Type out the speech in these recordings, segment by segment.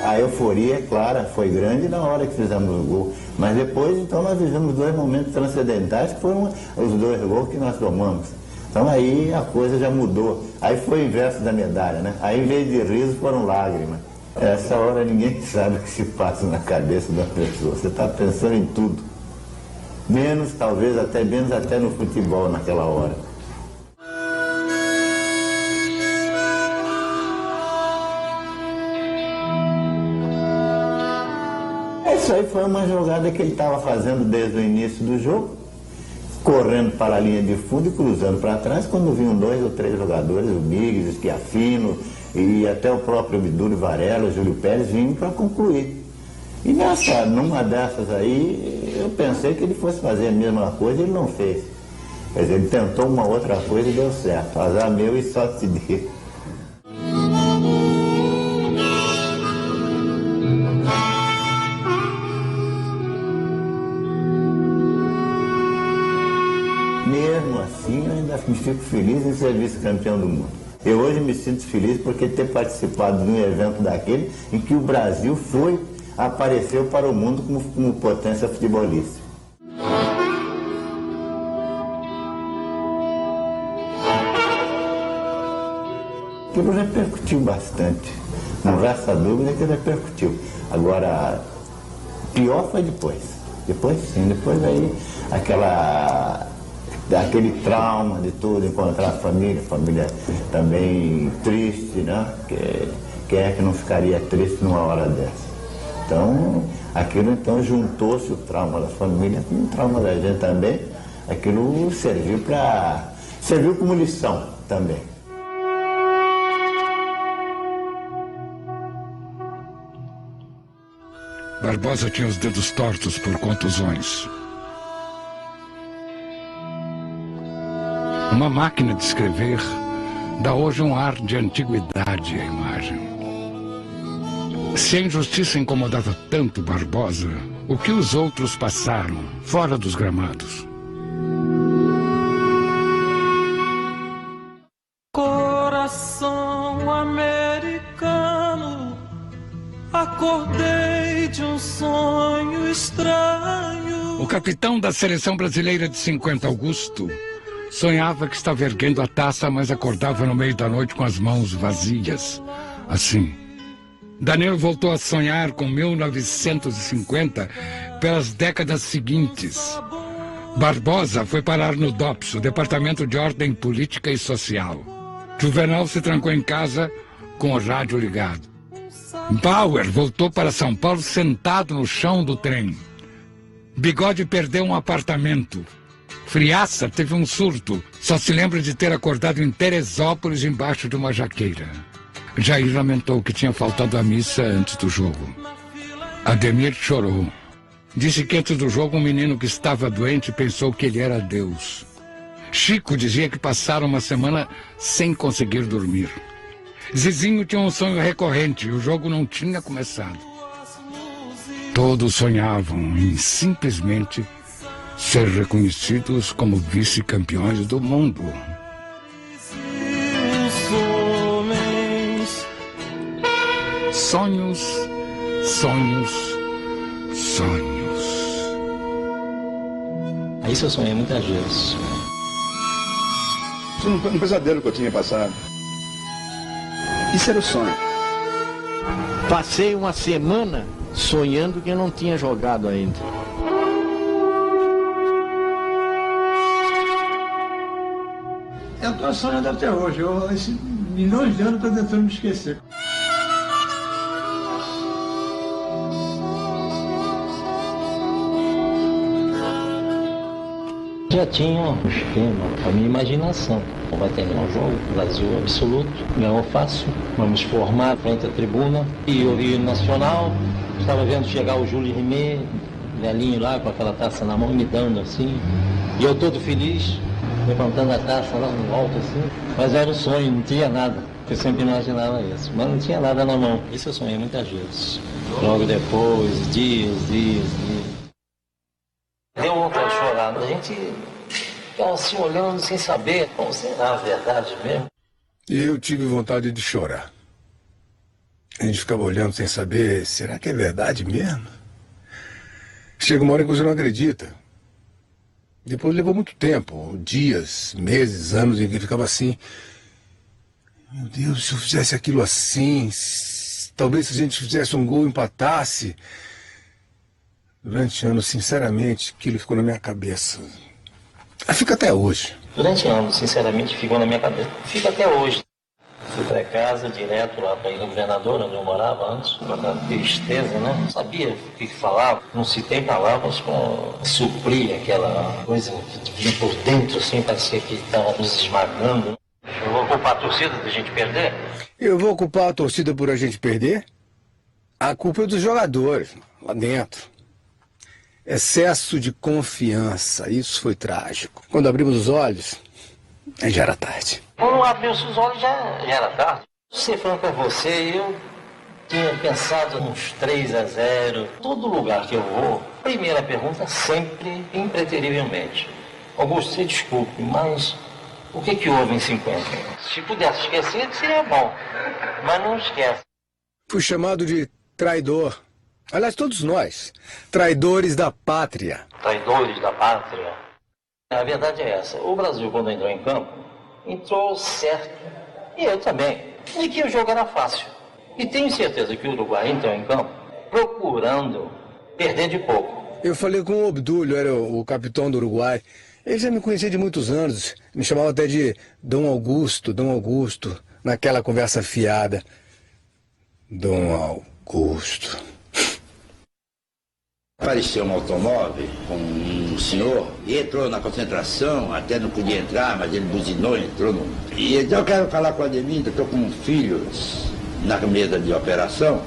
A euforia, claro, foi grande na hora que fizemos o gol. Mas depois, então, nós vivemos dois momentos transcendentais, que foram os dois gols que nós tomamos. Então aí a coisa já mudou. Aí foi o inverso da medalha, né? Aí em vez de riso foram lágrimas. Essa hora ninguém sabe o que se passa na cabeça da pessoa. Você está pensando em tudo. Menos, talvez, menos até no futebol naquela hora. Isso aí foi uma jogada que ele estava fazendo desde o início do jogo, correndo para a linha de fundo e cruzando para trás, quando vinham 2 ou 3 jogadores, o Miguel, o Schiaffino e até o próprio Abdul Varela, o Júlio Pérez, vinham para concluir. E numa dessas aí, eu pensei que ele fosse fazer a mesma coisa e ele não fez. Quer dizer, ele tentou uma outra coisa e deu certo. Azar meu e sorte dele. Mesmo assim, eu ainda me fico feliz em ser vice-campeão do mundo. Eu hoje me sinto feliz porque ter participado de um evento daquele em que o Brasil apareceu para o mundo como potência futebolística. Aquilo repercutiu bastante. Não resta dúvida que repercutiu. Agora, pior foi depois. Depois sim, depois aí aquele trauma de tudo, encontrar a família também triste, né? Quem é que não ficaria triste numa hora dessa? Então, aquilo então juntou-se o trauma da família com o trauma da gente também. Aquilo serviu como lição também. Barbosa tinha os dedos tortos por contusões. Uma máquina de escrever dá hoje um ar de antiguidade à imagem. Se a injustiça incomodava tanto Barbosa, o que os outros passaram fora dos gramados? Coração americano, acordei de um sonho estranho. O capitão da seleção brasileira de 50, Augusto, sonhava que estava erguendo a taça, mas acordava no meio da noite com as mãos vazias. Assim. Danilo voltou a sonhar com 1950 pelas décadas seguintes. Barbosa foi parar no DOPS, o Departamento de Ordem Política e Social. Juvenal se trancou em casa com o rádio ligado. Bauer voltou para São Paulo sentado no chão do trem. Bigode perdeu um apartamento. Friaça teve um surto. Só se lembra de ter acordado em Teresópolis embaixo de uma jaqueira. Jair lamentou que tinha faltado à missa antes do jogo. Ademir chorou. Disse que antes do jogo um menino que estava doente pensou que ele era Deus. Chico dizia que passaram uma semana sem conseguir dormir. Zizinho tinha um sonho recorrente e o jogo não tinha começado. Todos sonhavam em simplesmente ser reconhecidos como vice-campeões do mundo. Sonhos, sonhos, sonhos. Isso eu sonhei muitas vezes. Isso foi um pesadelo que eu tinha passado. Isso era o sonho. Passei uma semana sonhando que eu não tinha jogado ainda. Eu estou sonhando até hoje. Esses milhões de anos estou tentando me esquecer. Já tinha um esquema, a minha imaginação. Vai terminar o jogo, Brasil absoluto, ganhou fácil, vamos formar frente à tribuna. E eu vi o Nacional, estava vendo chegar o Júlio Rimet, velhinho lá com aquela taça na mão, me dando assim. E eu todo feliz, levantando a taça lá no alto assim. Mas era um sonho, não tinha nada. Eu sempre imaginava isso, mas não tinha nada na mão. Isso eu sonhei muitas vezes. Logo depois, dias. Deu vontade de chorar, a gente ficava assim olhando sem saber como será a verdade mesmo. Eu tive vontade de chorar. A gente ficava olhando sem saber, será que é verdade mesmo? Chega uma hora que você não acredita. Depois levou muito tempo, dias, meses, anos, em que ficava assim. Meu Deus, se eu fizesse aquilo assim, talvez se a gente fizesse um gol e empatasse. Durante anos, sinceramente, aquilo ficou na minha cabeça. Fica até hoje. Durante anos, sinceramente, ficou na minha cabeça. Fica até hoje. Fui para casa, direto lá para a Ilha Governadora, onde eu morava antes, com aquela tristeza, né? Não sabia o que falava, não citei palavras para suprir aquela coisa que vinha por dentro, assim, parecia que estava nos esmagando. Eu vou culpar a torcida da gente perder? Eu vou culpar a torcida por a gente perder? A culpa é dos jogadores, lá dentro. Excesso de confiança, isso foi trágico. Quando abrimos os olhos, já era tarde. Quando abriu os olhos já era tarde. Ser franco com você, eu tinha pensado uns 3-0. Todo lugar que eu vou, primeira pergunta sempre, impreterivelmente. Augusto, você desculpe, mas o que houve em 50? Se pudesse esquecer, seria bom, mas não esquece. Fui chamado de traidor. Aliás, todos nós, traidores da pátria. Traidores da pátria. A verdade é essa. O Brasil, quando entrou em campo, entrou certo. E eu também. De que o jogo era fácil. E tenho certeza que o Uruguai entrou em campo procurando perder de pouco. Eu falei com o Obdúlio, era o capitão do Uruguai. Ele já me conhecia de muitos anos. Me chamava até de Dom Augusto, naquela conversa fiada. Dom Augusto. Apareceu um automóvel com um senhor e entrou na concentração, até não podia entrar, mas ele buzinou, entrou no... E ele disse, eu quero falar com o Ademir, eu estou com um filho na mesa de operação,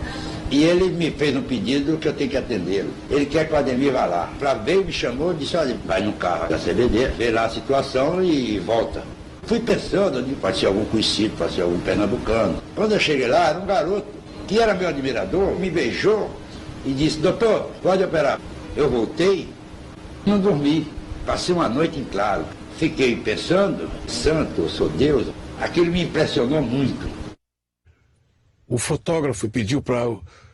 e ele me fez um pedido que eu tenho que atendê-lo. Ele quer que o Ademir vá lá. Para ver, me chamou e disse, olha, vai no carro da CBD, vê lá a situação e volta. Fui pensando, pode ser algum conhecido, pode ser algum pernambucano. Quando eu cheguei lá, era um garoto que era meu admirador, me beijou, e disse, doutor, pode operar. Eu voltei, não dormi, passei uma noite em claro. Fiquei pensando, santo, eu sou Deus. Aquilo me impressionou muito. O fotógrafo pediu para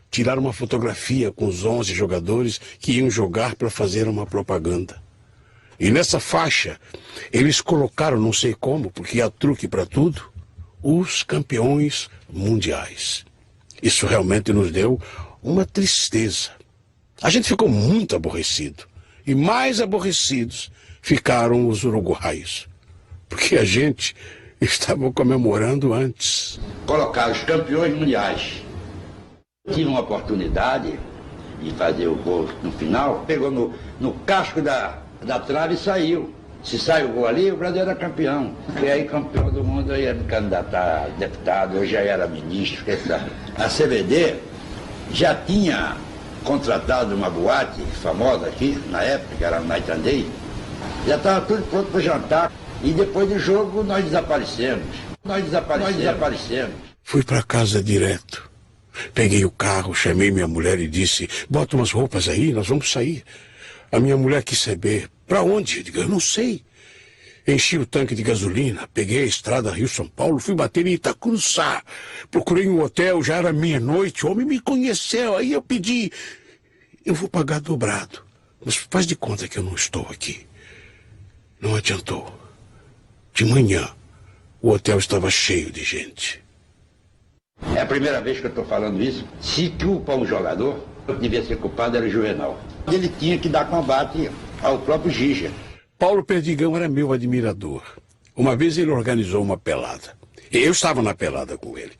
tirar uma fotografia com os 11 jogadores que iam jogar para fazer uma propaganda. E nessa faixa, eles colocaram, não sei como, porque há truque para tudo, os campeões mundiais. Isso realmente nos deu uma tristeza. A gente ficou muito aborrecido. E mais aborrecidos ficaram os uruguaios. Porque a gente estava comemorando antes. Colocar os campeões mundiais. Tive uma oportunidade de fazer o gol no final. Pegou no casco da trave e saiu. Se sai o gol ali, o Brasil era campeão. E aí campeão do mundo, eu ia me candidatar a deputado, eu já era ministro. A CBD já tinha contratado uma boate famosa aqui, na época, que era o Night and Day. Já estava tudo pronto para jantar. E depois do jogo nós desaparecemos. Nós desaparecemos. Fui para casa direto. Peguei o carro, chamei minha mulher e disse, bota umas roupas aí, nós vamos sair. A minha mulher quis saber, para onde? Eu digo, eu não sei. Enchi o tanque de gasolina, peguei a estrada Rio-São Paulo, fui bater em Itacuruçá. Procurei um hotel, já era meia-noite, o homem me conheceu, aí eu pedi, eu vou pagar dobrado. Mas faz de conta que eu não estou aqui. Não adiantou. De manhã, o hotel estava cheio de gente. É a primeira vez que eu estou falando isso. Se culpa um jogador, eu devia ser culpado, era o Juvenal. Ele tinha que dar combate ao próprio Gigia. Paulo Perdigão era meu admirador. Uma vez ele organizou uma pelada. Eu estava na pelada com ele.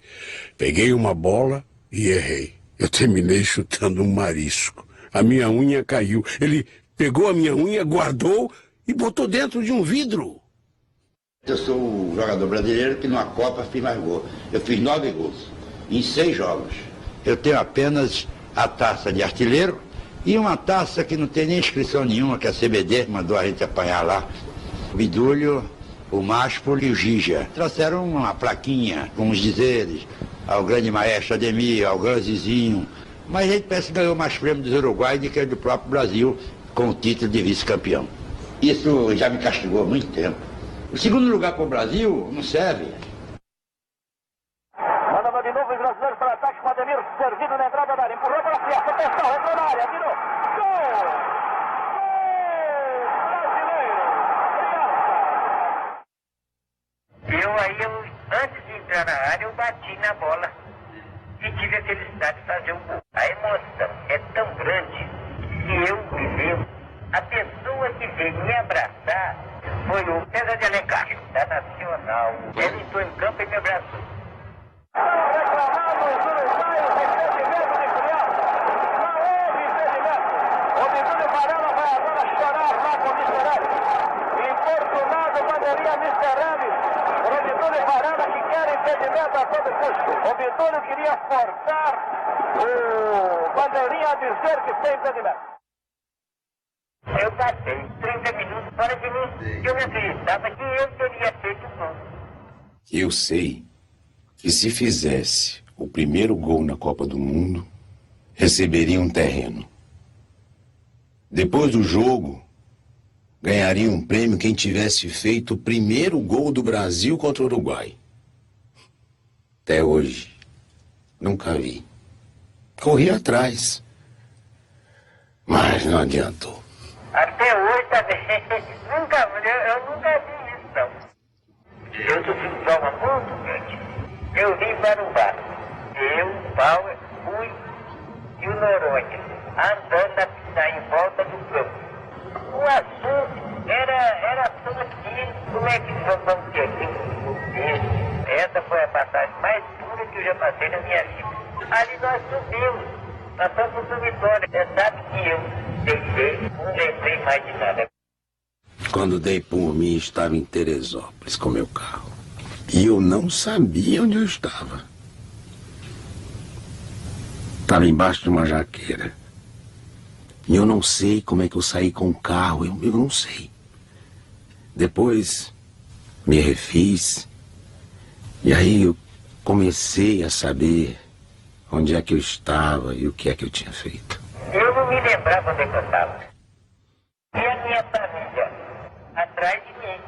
Peguei uma bola e errei. Eu terminei chutando um marisco. A minha unha caiu. Ele pegou a minha unha, guardou e botou dentro de um vidro. Eu sou o jogador brasileiro que numa Copa fiz mais gol. Eu fiz 9 gols em 6 jogos. Eu tenho apenas a taça de artilheiro e uma taça que não tem nem inscrição nenhuma, que a CBD mandou a gente apanhar lá. O Vidúlio, o Máspolo e o Gigia trouxeram uma plaquinha com os dizeres ao grande maestro Ademir, ao grande Zizinho. Mas a gente parece que ganhou mais prêmios dos Uruguai do que do próprio Brasil com o título de vice-campeão. Isso já me castigou há muito tempo. O segundo lugar para o Brasil não serve. Manda de novo os brasileiros para ataque com o Ademir. Servido na entrada da área, empurrou para a fiesta, atenção, entrou na área, virou. Gol! Antes de entrar na área, eu bati na bola e tive a felicidade de fazer um gol. A emoção é tão grande que eu me lembro. A pessoa que veio me abraçar foi o César de Alencar, da Nacional. Ele entrou em campo e me abraçou. Reclamado os uruguaios, impedimento de criança. Não houve impedimento. O Bidu Varela vai agora chorar lá com o Misterelli. Infortunado, bandeirinha Misterelli. O Bidu Varela que quer impedimento a todo custo. O Bidu queria forçar o bandeirinha a dizer que tem impedimento. Eu passei 30 minutos fora de mim. Eu não acreditava que eu teria feito o gol. Eu sei que se fizesse o primeiro gol na Copa do Mundo, receberia um terreno. Depois do jogo, ganharia um prêmio quem tivesse feito o primeiro gol do Brasil contra o Uruguai. Até hoje, nunca vi. Corri atrás, mas não adiantou. Até hoje também, eu nunca vi isso, não. Eu sou filho de Palma muito grande. Eu vim para o bar. Eu, o Paulo, fui e o Noronha, andando em volta do campo. O assunto era só aqui, como é que vamos ter aqui? Essa foi a passagem mais dura que eu já passei na minha vida. Ali nós subimos, nós fomos no Vitória. Você sabe que eu deitei, não lembrei mais de nada. Quando dei por mim, estava em Teresópolis com meu carro. E eu não sabia onde eu estava. Estava embaixo de uma jaqueira. E eu não sei como é que eu saí com o carro, eu não sei. Depois me refiz. E aí eu comecei a saber onde é que eu estava e o que é que eu tinha feito. Eu não me lembrava onde eu estava. E a minha família atrás de mim.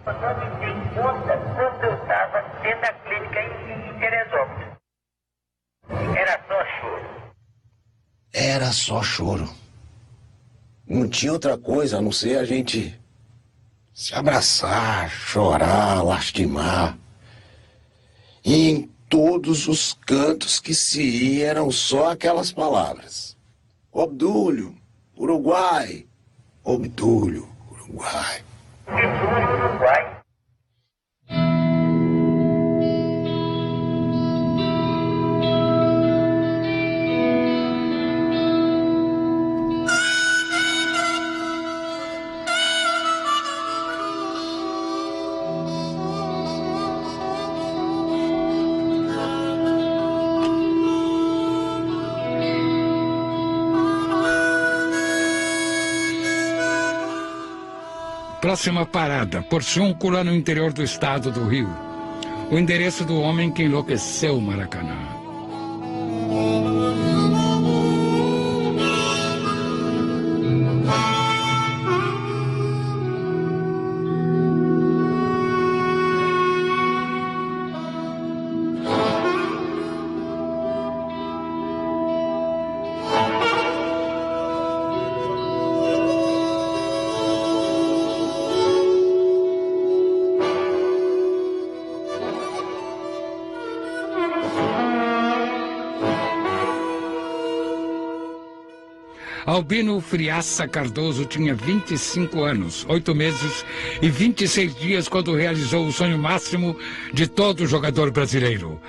Eu não me dei conta quando eu estava dentro da clínica em Teresópolis. Era só choro. Era só choro. Não tinha outra coisa a não ser a gente se abraçar, chorar, lastimar. E em todos os cantos que se ia eram só aquelas palavras. Obdúlio, Uruguai. Obdúlio, Uruguai. Obdúlio, Uruguai. Próxima parada, Porciúncula, no interior do estado do Rio. O endereço do homem que enlouqueceu o Maracanã. Albino Friaça Cardoso tinha 25 anos, 8 meses e 26 dias quando realizou o sonho máximo de todo jogador brasileiro.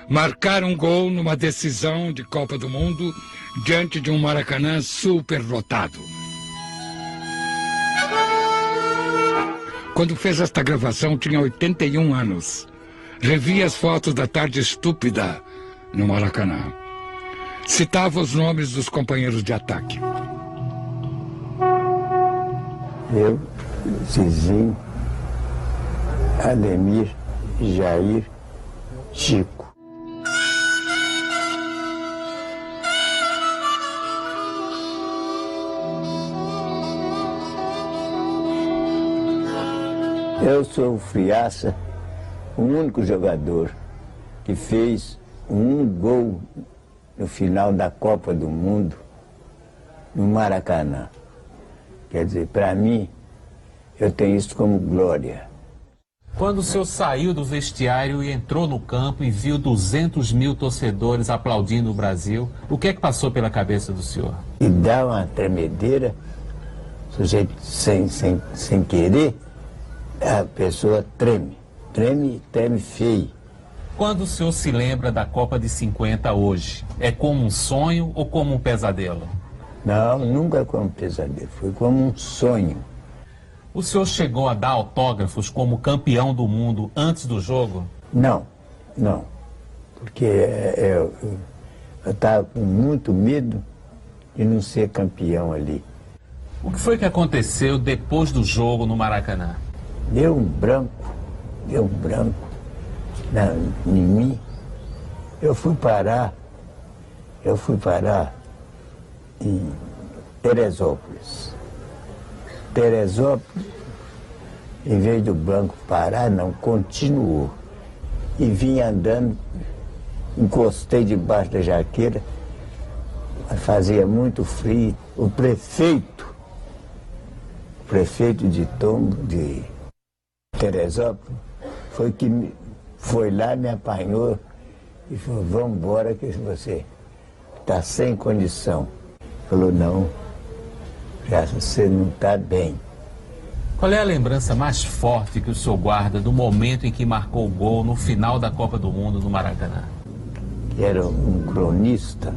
Marcar um gol numa decisão de Copa do Mundo diante de um Maracanã superlotado. Quando fez esta gravação, tinha 81 anos. Revi as fotos da tarde estúpida no Maracanã. Citava os nomes dos companheiros de ataque. Eu, Zizinho, Ademir, Jair, Chico. Eu sou o Friaça, o único jogador que fez um gol no final da Copa do Mundo, no Maracanã. Quer dizer, para mim, eu tenho isso como glória. Quando o senhor saiu do vestiário e entrou no campo e viu 200 mil torcedores aplaudindo o Brasil, o que é que passou pela cabeça do senhor? E dá uma tremedeira, o sujeito sem querer, a pessoa treme feio. Quando o senhor se lembra da Copa de 50 hoje, é como um sonho ou como um pesadelo? Não, nunca como um pesadelo, foi como um sonho. O senhor chegou a dar autógrafos como campeão do mundo antes do jogo? Não, porque eu estava com muito medo de não ser campeão ali. O que foi que aconteceu depois do jogo no Maracanã? Deu um branco em mim. Eu fui parar em Teresópolis. Teresópolis, em vez do banco parar, não, continuou. E vim andando, encostei debaixo da jaqueira, fazia muito frio. O prefeito de Teresópolis, foi lá, me apanhou e falou, vamos embora que você está sem condição. Falou, não, já você não está bem. Qual é a lembrança mais forte que o senhor guarda do momento em que marcou o gol no final da Copa do Mundo no Maracanã? Era um cronista,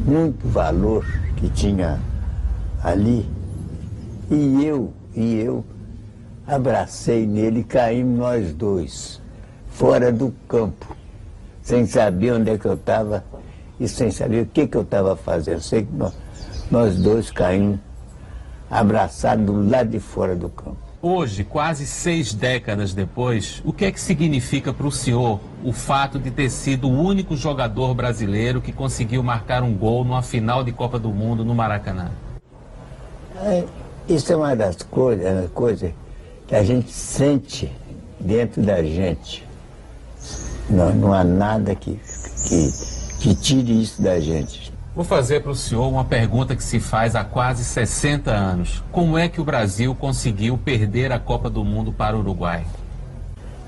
muito valor que tinha ali. E eu abracei nele e caímos nós dois, fora do campo, sem saber onde é que eu estava e sem saber o que eu estava fazendo. Sei que nós dois caímos abraçados do lado de fora do campo. Hoje, quase 6 décadas depois, o que é que significa para o senhor o fato de ter sido o único jogador brasileiro que conseguiu marcar um gol numa final de Copa do Mundo no Maracanã? Isso é uma das coisas que a gente sente dentro da gente. Não há nada que tire isso da gente. Vou fazer para o senhor uma pergunta que se faz há quase 60 anos. Como é que o Brasil conseguiu perder a Copa do Mundo para o Uruguai?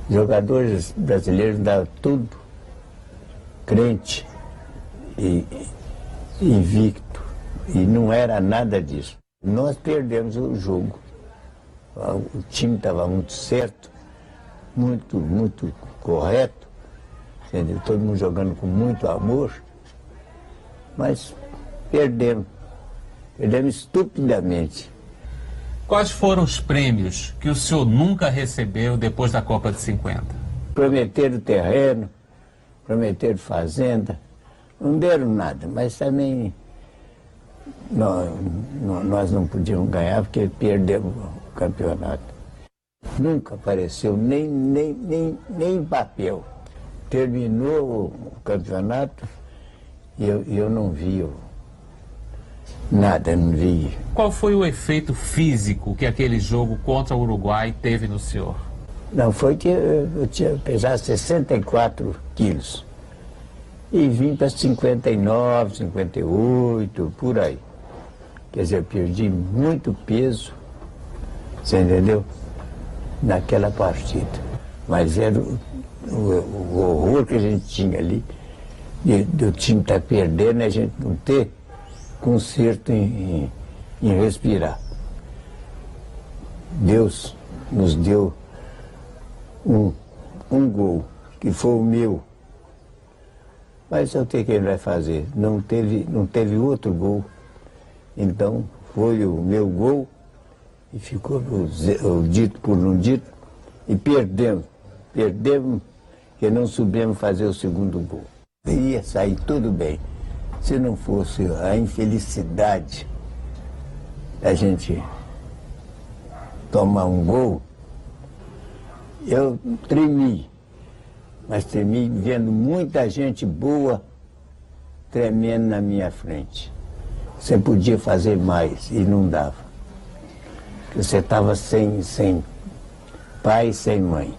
Os jogadores brasileiros davam tudo crente e invicto. E não era nada disso. Nós perdemos o jogo. O time estava muito certo, muito correto, entendeu? Todo mundo jogando com muito amor, mas perdemos estupidamente. Quais foram os prêmios que o senhor nunca recebeu depois da Copa de 50? Prometeram terreno, prometeram fazenda, não deram nada, mas também nós não podíamos ganhar porque perdemos o campeonato. Nunca apareceu nem papel. Terminou o campeonato e eu não vi nada, não vi. Qual foi o efeito físico que aquele jogo contra o Uruguai teve no senhor? Não, foi que eu tinha pesado 64 quilos. E vim para 59, 58, por aí. Quer dizer, eu perdi muito peso, você entendeu? Naquela partida. Mas era o horror que a gente tinha ali, do time estar perdendo, a gente não ter conserto em respirar. Deus nos deu um gol, que foi o meu. Mas o que ele vai fazer? Não teve outro gol. Então foi o meu gol e ficou o dito por não dito e perdemos. Perdemos porque não soubemos fazer o segundo gol. Ia sair tudo bem. Se não fosse a infelicidade da gente tomar um gol, eu tremi. Mas tremi vendo muita gente boa tremendo na minha frente. Você podia fazer mais e não dava. Você estava sem pai e sem mãe.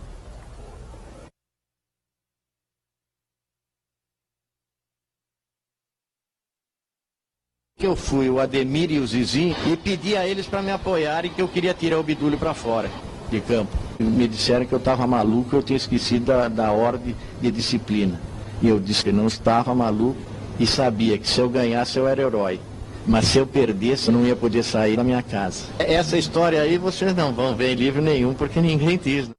Eu fui o Ademir e o Zizinho e pedi a eles para me apoiarem que eu queria tirar o Obdúlio para fora de campo. Me disseram que eu estava maluco, eu tinha esquecido da ordem de disciplina. E eu disse que não estava maluco e sabia que se eu ganhasse eu era herói. Mas se eu perdesse eu não ia poder sair da minha casa. Essa história aí vocês não vão ver em livro nenhum porque ninguém diz.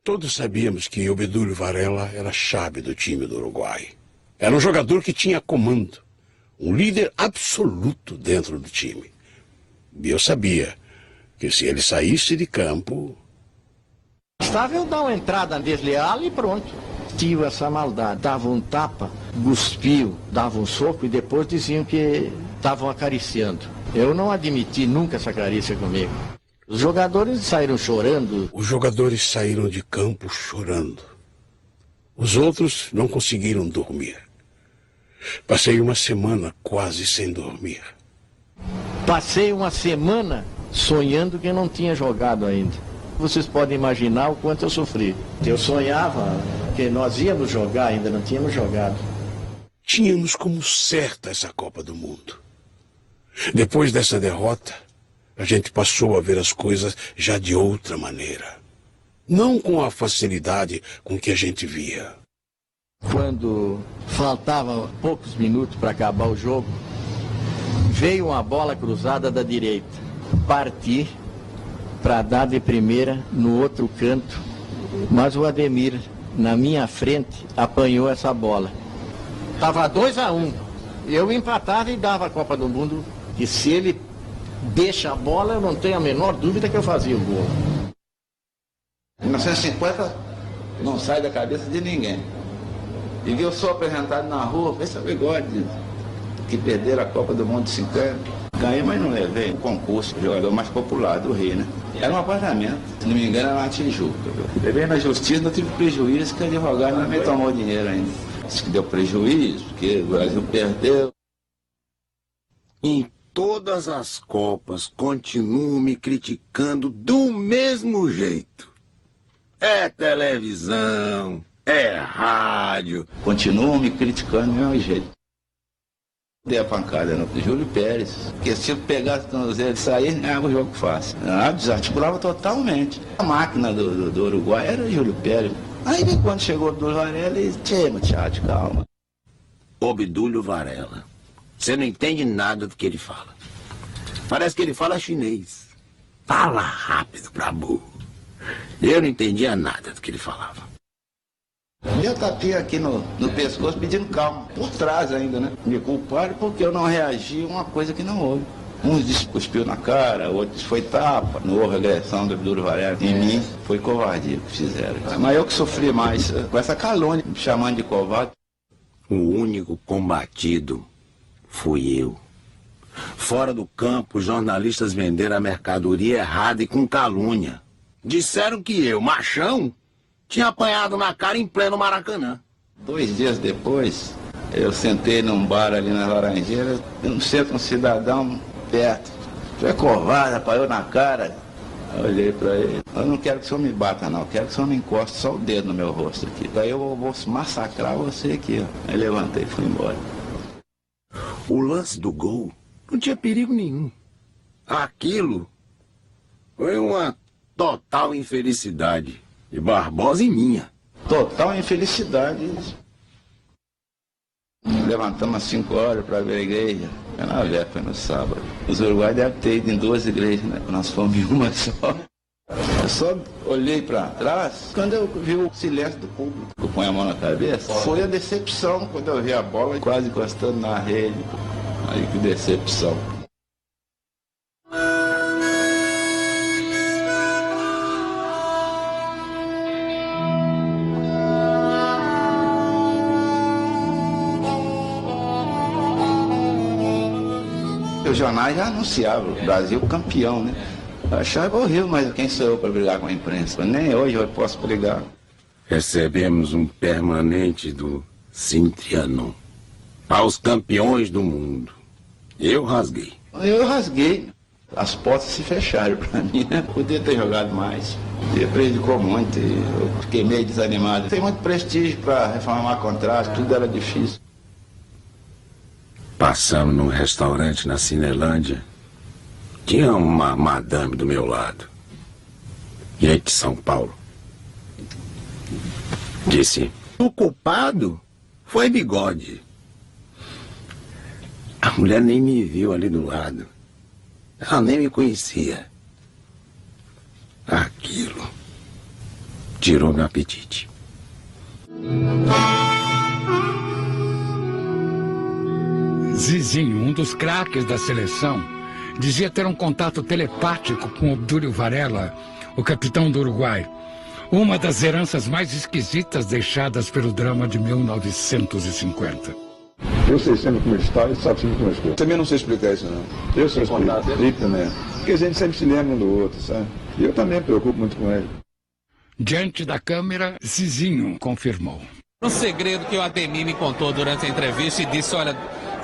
Todos sabíamos que Obdúlio Varela era a chave do time do Uruguai. Era um jogador que tinha comando. Um líder absoluto dentro do time. E eu sabia que se ele saísse de campo... Bastava eu dar uma entrada desleal e pronto. Tio essa maldade. Dava um tapa, cuspiu, dava um soco e depois diziam que estavam acariciando. Eu não admiti nunca essa carícia comigo. Os jogadores saíram chorando. Os jogadores saíram de campo chorando. Os outros não conseguiram dormir. Passei uma semana quase sem dormir. Passei uma semana sonhando que eu não tinha jogado ainda. Vocês podem imaginar o quanto eu sofri. Eu sonhava que nós íamos jogar, ainda não tínhamos jogado. Tínhamos como certa essa Copa do Mundo. Depois dessa derrota, a gente passou a ver as coisas já de outra maneira. Não com a facilidade com que a gente via. Quando faltavam poucos minutos para acabar o jogo, veio uma bola cruzada da direita. Parti para dar de primeira no outro canto, mas o Ademir, na minha frente, apanhou essa bola. Estava 2-1. Eu empatava e dava a Copa do Mundo, e se ele deixa a bola, eu não tenho a menor dúvida que eu fazia o gol. 1950 não sai da cabeça de ninguém. E vi eu sou apresentado na rua, esse é o Bigode, que perderam a Copa do Mundo de 50. Ganhei, mas não levei. Um concurso, o jogador mais popular do Rio, né? Era um apartamento, se não me engano, era na Tijuca. Levei na justiça, não tive prejuízo, que o advogado não me tomou dinheiro ainda. Disse que deu prejuízo, porque o Brasil perdeu. Em todas as Copas, continuam me criticando do mesmo jeito. É televisão, é rádio. Continuam me criticando do mesmo jeito. Dei a pancada no Júlio Pérez, porque se eu pegasse o tornozelo e sair, ganhava o jogo fácil. Desarticulava totalmente. A máquina do Uruguai era Júlio Pérez. Aí quando chegou do Varela, ele disse, Machado, calma. Obdúlio Varela. Você não entende nada do que ele fala. Parece que ele fala chinês. Fala rápido pra burro. Eu não entendia nada do que ele falava. Deu tapinha aqui no pescoço pedindo calma, por trás ainda, né? Me culparam porque eu não reagi a uma coisa que não houve. Uns disse que cuspiu na cara, outros foi tapa, não houve agressão do Obdúlio Varela. Em mim foi covardia que fizeram. Mas eu que sofri mais com essa calúnia, me chamando de covarde. O único combatido fui eu. Fora do campo, os jornalistas venderam a mercadoria errada e com calúnia. Disseram que eu, machão, tinha apanhado na cara em pleno Maracanã. 2 dias depois, eu sentei num bar ali nas Laranjeiras, eu não sei, com um cidadão perto. Tu é covarde, apanhou na cara. Eu olhei pra ele, eu não quero que o senhor me bata não, eu quero que o senhor me encoste só o dedo no meu rosto aqui. Daí eu vou massacrar você aqui, ó. Aí levantei e fui embora. O lance do gol não tinha perigo nenhum. Aquilo foi uma total infelicidade. De Barbosa e minha. Total infelicidade. Levantamos às 5 horas para ver a igreja. Foi na véspera, foi no sábado. Os uruguaios devem ter ido em 2 igrejas, né? Nós fomos em uma só. Eu só olhei para trás quando eu vi o silêncio do público. Eu ponho a mão na cabeça. Foi a decepção quando eu vi a bola quase encostando na rede. Aí que decepção. Os jornais já anunciavam o Brasil campeão, né? Eu achava horrível, mas quem sou eu para brigar com a imprensa? Nem hoje eu posso brigar. Recebemos um permanente do Cintrianon. Aos campeões do mundo. Eu rasguei. Eu rasguei. As portas se fecharam para mim, né? Podia ter jogado mais. Prejudicou muito. Eu fiquei meio desanimado. Tem muito prestígio para reformar contrato, tudo era difícil. Passando num restaurante na Cinelândia, tinha uma madame do meu lado, gente de São Paulo. Disse: o culpado foi Bigode. A mulher nem me viu ali do lado. Ela nem me conhecia. Aquilo tirou meu apetite. Zizinho, um dos craques da seleção, dizia ter um contato telepático com Obdúlio Varela, o capitão do Uruguai. Uma das heranças mais esquisitas deixadas pelo drama de 1950. Eu sei sempre como ele está, ele sabe sempre como eu estou. Também não sei explicar isso, não. Eu sei explicar, ele também. Porque a gente sempre se lembra um do outro, sabe? E eu também me preocupo muito com ele. Diante da câmera, Zizinho confirmou. Um segredo que o Ademir me contou durante a entrevista e disse: olha,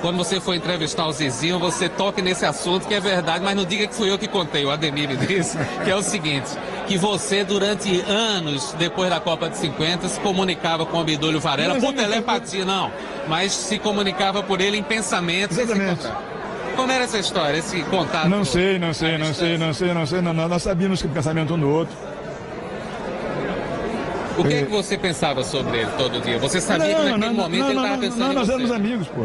quando você for entrevistar o Zizinho, você toque nesse assunto que é verdade, mas não diga que fui eu que contei. O Ademir me disse que é o seguinte, que você durante anos, depois da Copa de 50, se comunicava com o Obdúlio Varela, por telepatia não, mas se comunicava por ele em pensamentos. Exatamente. Como era essa história, esse contato? Não sei, nós sabíamos que o pensamento um do outro. O que você pensava sobre ele todo dia? Você sabia que naquele momento ele estava pensando em você? Nós éramos amigos, pô.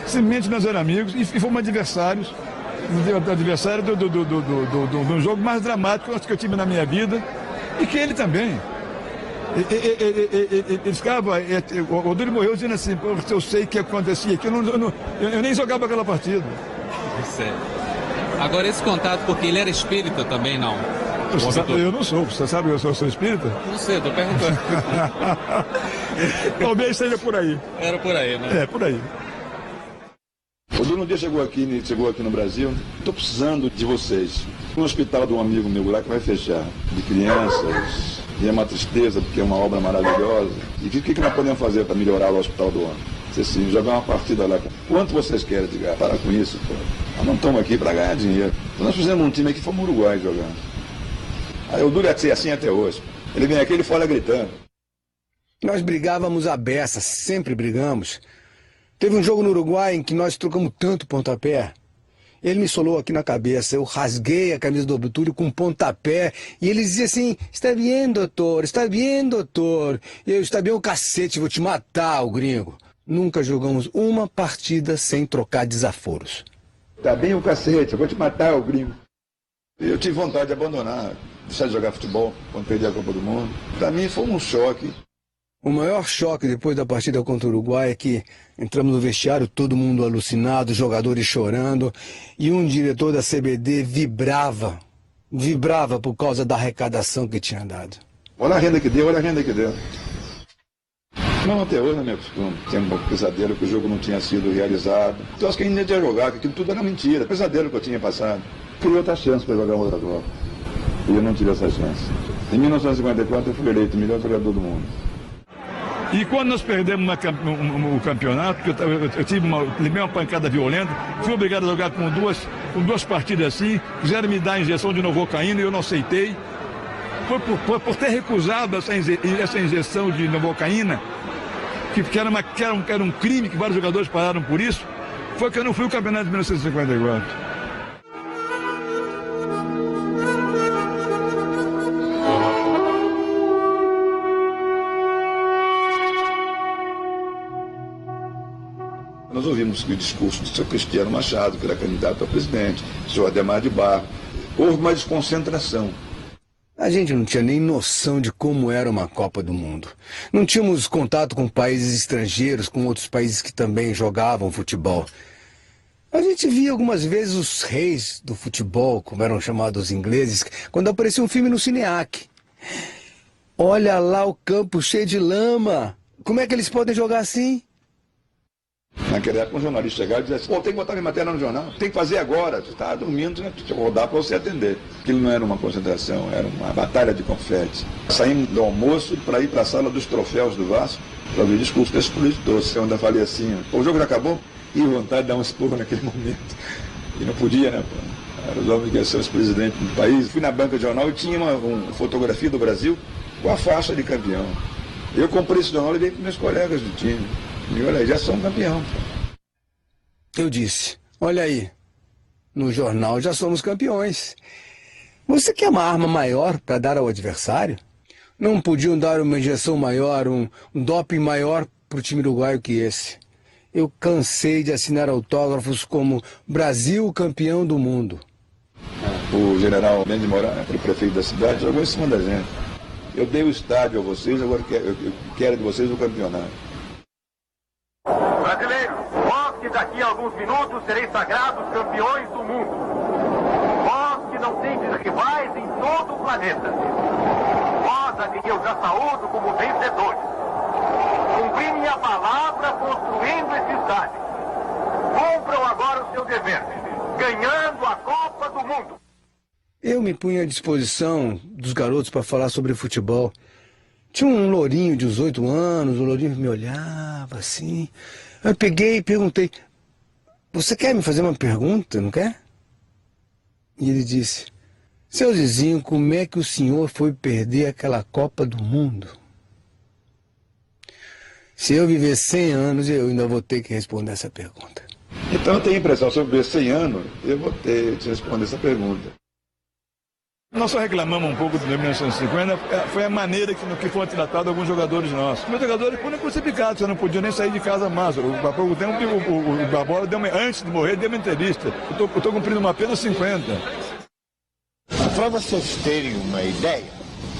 Simplesmente nós éramos amigos e fomos adversários. Adversário do jogo mais dramático que eu tive na minha vida e que ele também. Ele ficava, o Odúlio morreu dizendo assim: eu sei o que acontecia aqui, eu nem jogava aquela partida. Certo. Agora esse contato, porque ele era espírita também, não? Eu não sou, você sabe que eu sou espírita? Não sei, estou perguntando. Talvez seja por aí. Era por aí, né? É, por aí. O Odúlio um dia chegou aqui no Brasil: estou precisando de vocês. Um hospital de um amigo meu lá que vai fechar, de crianças, e é uma tristeza porque é uma obra maravilhosa. E o que nós podemos fazer para melhorar o hospital do homem? Disse assim: jogar uma partida lá. Quanto vocês querem? Diga, para com isso, pô. Nós não estamos aqui para ganhar dinheiro. Nós fizemos um time aqui, fomos no Uruguai jogando. Aí o Odúlio é assim até hoje. Ele vem aqui, ele fala gritando. Nós brigávamos à beça, sempre brigamos. Teve um jogo no Uruguai em que nós trocamos tanto pontapé. Ele me solou aqui na cabeça, eu rasguei a camisa do Obdúlio com um pontapé. E ele dizia assim: está bem, doutor, está bem, doutor. E eu: está bem o cacete, vou te matar, o gringo. Nunca jogamos uma partida sem trocar desaforos. Está bem o cacete, eu vou te matar, o gringo. Eu tive vontade de abandonar, deixar de jogar futebol quando perdi a Copa do Mundo. Para mim foi um choque. O maior choque depois da partida contra o Uruguai é que entramos no vestiário, todo mundo alucinado, jogadores chorando, e um diretor da CBD vibrava por causa da arrecadação que tinha dado. Olha a renda que deu, olha a renda que deu. Não, até hoje não me acostumo. Tinha um pesadelo que o jogo não tinha sido realizado. Então acho que ainda ia jogar, que aquilo tudo era mentira. Pesadelo que eu tinha passado. Queria outra chance para jogar outra Copa. E eu não tive essa chance. Em 1954 eu fui eleito o melhor jogador do mundo. E quando nós perdemos o campeonato, eu levei uma pancada violenta, fui obrigado a jogar com duas partidas assim, quiseram me dar a injeção de novocaína e eu não aceitei. Foi por ter recusado essa injeção de novocaína, que era um crime, que vários jogadores pararam por isso, foi que eu não fui o campeonato de 1954. Nós ouvimos o discurso do seu Cristiano Machado, que era candidato a presidente, do senhor Ademar de Barros. Houve uma desconcentração. A gente não tinha nem noção de como era uma Copa do Mundo. Não tínhamos contato com países estrangeiros, com outros países que também jogavam futebol. A gente via algumas vezes os reis do futebol, como eram chamados os ingleses, quando aparecia um filme no Cineac. Olha lá o campo cheio de lama. Como é que eles podem jogar assim? Naquela época, um jornalista chegava e dizia assim: pô, tem que botar minha matéria no jornal, tem que fazer agora. Você estava dormindo, né? Tinha que rodar para você atender. Aquilo não era uma concentração, era uma batalha de confete. Saímos do almoço para ir para a sala dos troféus do Vasco para ouvir discurso desse político doce. Eu ainda falei assim: pô, o jogo já acabou? E vontade de dar um esporro naquele momento. E não podia, né? Pô? Era os homens que iam ser os presidentes do país. Fui na banca de jornal e tinha uma fotografia do Brasil com a faixa de campeão. Eu comprei esse jornal e dei para meus colegas do time. E olha aí, já são campeão. Eu disse, olha aí, no jornal já somos campeões. Você quer uma arma maior para dar ao adversário? Não podiam dar uma injeção maior, um doping maior para o time uruguaio que esse. Eu cansei de assinar autógrafos como Brasil campeão do mundo. O general Mendes Moraes, o prefeito da cidade, jogou em cima da gente. Eu dei o estádio a vocês, agora eu quero de vocês o campeonato. Brasileiros, vós que daqui a alguns minutos sereis sagrados campeões do mundo. Vós que não tendes rivais em todo o planeta. Vós a quem eu já saúdo como vencedores. Cumpri minha palavra construindo esse estádio. Cumpram agora o seu dever, ganhando a Copa do Mundo. Eu me punha à disposição dos garotos para falar sobre futebol. Tinha um lourinho de 18 anos, o lourinho me olhava assim. Eu peguei e perguntei, você quer me fazer uma pergunta, não quer? E ele disse, seu Zizinho, como é que o senhor foi perder aquela Copa do Mundo? Se eu viver 100 anos, eu ainda vou ter que responder essa pergunta. Então eu tenho a impressão, se eu viver 100 anos, eu vou ter que responder essa pergunta. Nós só reclamamos um pouco de 1950, foi a maneira que foram tratados alguns jogadores nossos. Meus jogadores foram crucificados, você não podia nem sair de casa mais. Há pouco tempo, o Barbosa, antes de morrer, deu uma entrevista. Eu estou cumprindo uma pena 50. Para vocês terem uma ideia,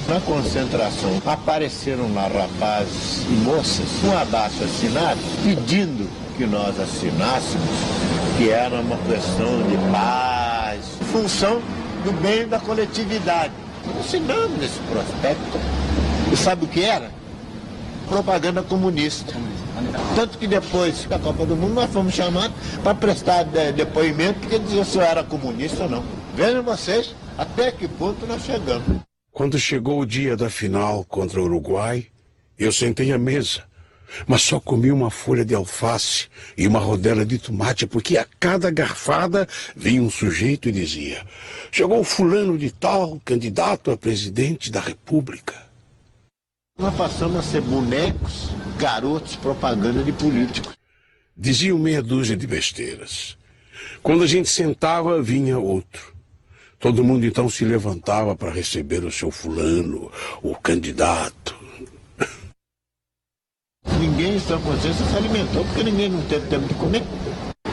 na concentração apareceram lá rapazes e moças com abaixo assinado pedindo que nós assinássemos, que era uma questão de paz, função do bem da coletividade. Assinamos esse prospecto. E sabe o que era? Propaganda comunista. Tanto que depois da Copa do Mundo nós fomos chamados para prestar depoimento que dizia se eu era comunista ou não. Vejam vocês até que ponto nós chegamos. Quando chegou o dia da final contra o Uruguai, eu sentei à mesa, mas só comi uma folha de alface e uma rodela de tomate, porque a cada garfada vinha um sujeito e dizia, chegou fulano de tal, candidato a presidente da República. Nós passamos a ser bonecos, garotos, propaganda de políticos. Diziam meia dúzia de besteiras. Quando a gente sentava, vinha outro. Todo mundo então se levantava para receber o seu fulano, o candidato. Ninguém em sua consciência se alimentou porque ninguém não teve tempo de comer.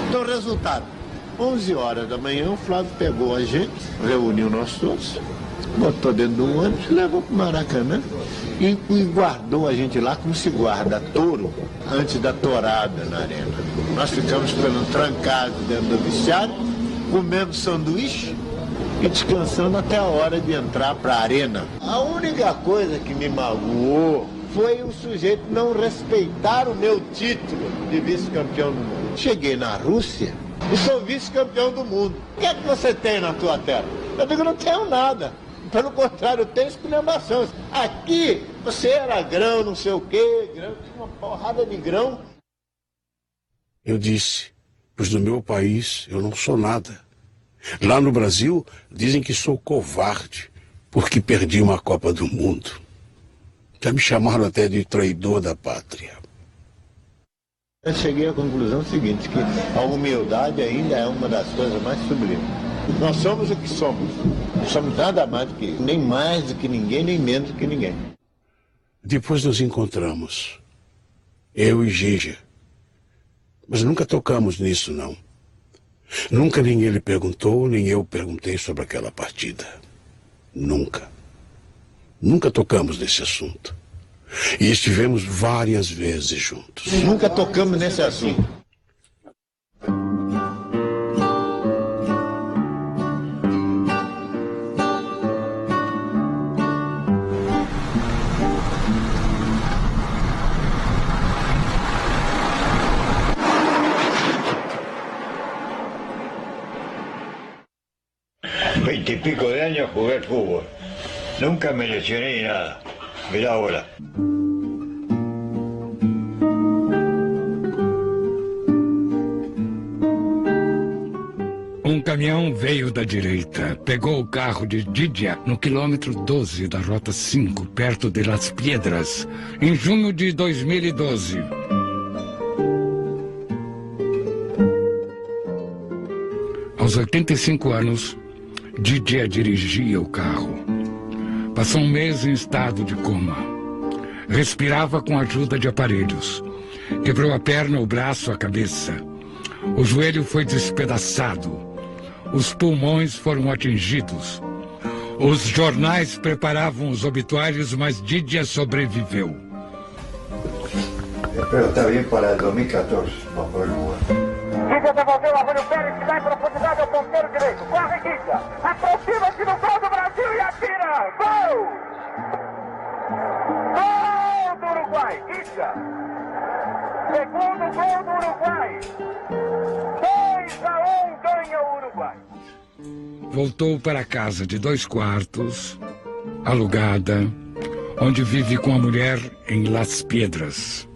Então, resultado, 11 horas da manhã, o Flávio pegou a gente, reuniu nós todos, botou dentro de um ônibus, levou para o Maracanã e guardou a gente lá como se guarda touro antes da tourada na arena. Nós ficamos trancados dentro do vestiário, comendo sanduíche e descansando até a hora de entrar para a arena. A única coisa que me magoou foi o sujeito não respeitar o meu título de vice-campeão do mundo. Cheguei na Rússia e sou vice-campeão do mundo. O que é que você tem na tua terra? Eu digo, não tenho nada. Pelo contrário, eu tenho esculhambação. Aqui, você era grão, não sei o quê, grão, tinha uma porrada de grão. Eu disse, pois no meu país eu não sou nada. Lá no Brasil, dizem que sou covarde, porque perdi uma Copa do Mundo. Já me chamaram até de traidor da pátria. Eu cheguei à conclusão seguinte, que a humildade ainda é uma das coisas mais sublimes. Nós somos o que somos. Não somos nada mais do que isso. Nem mais do que ninguém, nem menos do que ninguém. Depois nos encontramos. Eu e Gígia. Mas nunca tocamos nisso, não. Nunca ninguém lhe perguntou, nem eu perguntei sobre aquela partida. Nunca. Nunca tocamos nesse assunto. E estivemos várias vezes juntos. Nunca tocamos nesse assunto. Pico de años jugué al fútbol. Nunca me lesioné ni nada. Mirá ahora. Um caminhão veio da direita, pegou o carro de Didia no quilômetro 12 da Rota 5, perto de Las Piedras, em junho de 2012. Aos 85 anos, Didier dirigia o carro. Passou um mês em estado de coma. Respirava com a ajuda de aparelhos. Quebrou a perna, o braço, a cabeça. O joelho foi despedaçado. Os pulmões foram atingidos. Os jornais preparavam os obituários, mas Didier sobreviveu. Pero está bien para el 2014, vamos a ver cómo va. Didier devolveu a Rúlio Pérez, que dá em profundidade ao ponteiro direito. Corre, Didier. Aproxima-se do gol do Brasil e atira. Gol! Gol do Uruguai, Didier. Segundo gol do Uruguai. 2-1 ganha o Uruguai. Voltou para a casa de 2 quartos, alugada, onde vive com a mulher em Las Piedras.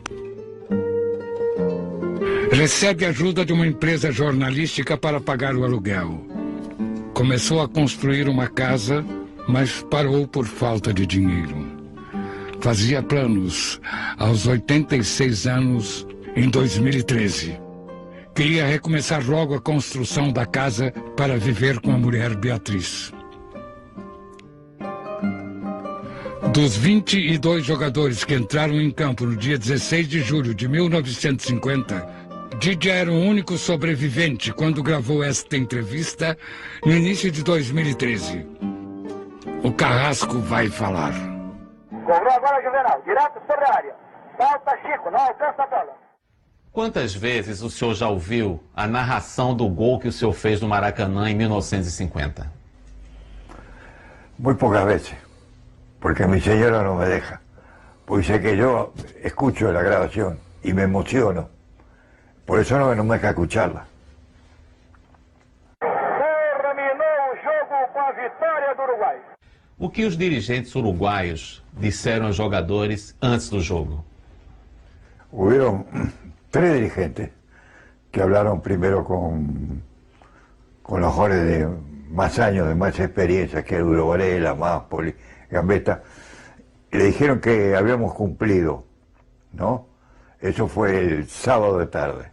Recebe ajuda de uma empresa jornalística para pagar o aluguel. Começou a construir uma casa, mas parou por falta de dinheiro. Fazia planos aos 86 anos, em 2013. Queria recomeçar logo a construção da casa para viver com a mulher Beatriz. Dos 22 jogadores que entraram em campo no dia 16 de julho de 1950, Didier era o único sobrevivente quando gravou esta entrevista no início de 2013. O Carrasco vai falar. Cobrou agora Juvenal, direto sobre a área. Falta Chico, não alcança a bola. Quantas vezes o senhor já ouviu a narração do gol que o senhor fez no Maracanã em 1950? Muy pocas veces, porque mi señora no me deja. Pues sé que yo escucho la grabación y me emociono. Por eso no me deja escucharla. Terminou o jogo com a vitória do Uruguai. O que os dirigentes uruguaios disseram aos jogadores antes do jogo? Hubieron 3 dirigentes que hablaron primero con los jugadores de más años, de más experiencia, que Duro Varela, Máspoli, Gambetta, y le dijeron que habíamos cumplido, ¿no? Eso fue el sábado de tarde,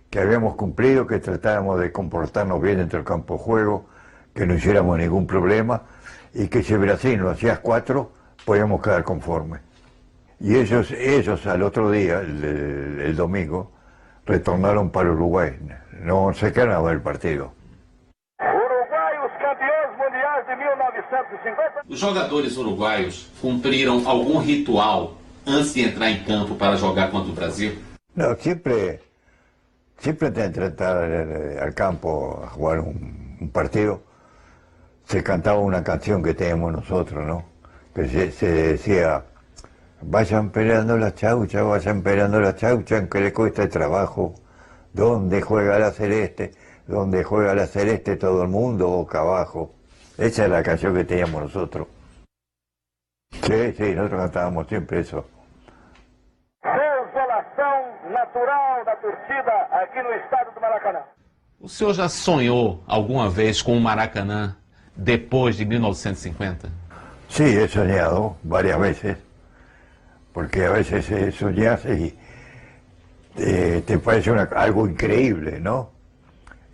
que habíamos cumplido, que tratábamos de comportarnos bien dentro del campo de juego, que no hiciéramos ningún problema, y que si Brasil nos hacía 4, podíamos quedar conformes. Y ellos al otro día, el domingo, retornaron para Uruguay. No se quedaron a ver el partido. Uruguai, os campeões mundiais de 1950. Os jogadores uruguaios cumpriram algum ritual antes de entrar em campo para jogar contra o Brasil? No, siempre antes de entrar al campo a jugar un partido, se cantaba una canción que teníamos nosotros, ¿no? Que se decía: vayan peleando la chaucha, vayan peleando la chaucha, aunque le cueste trabajo. Donde juega la celeste, donde juega la celeste, todo el mundo boca abajo. Esa es la canción que teníamos nosotros. Sí, nosotros cantábamos siempre eso. Desolação natural da torcida aqui no estádio do Maracanã. O senhor já sonhou alguma vez com o Maracanã depois de 1950? Sí, he soñado varias veces, porque a veces soñás y te parece algo increíble, ¿no?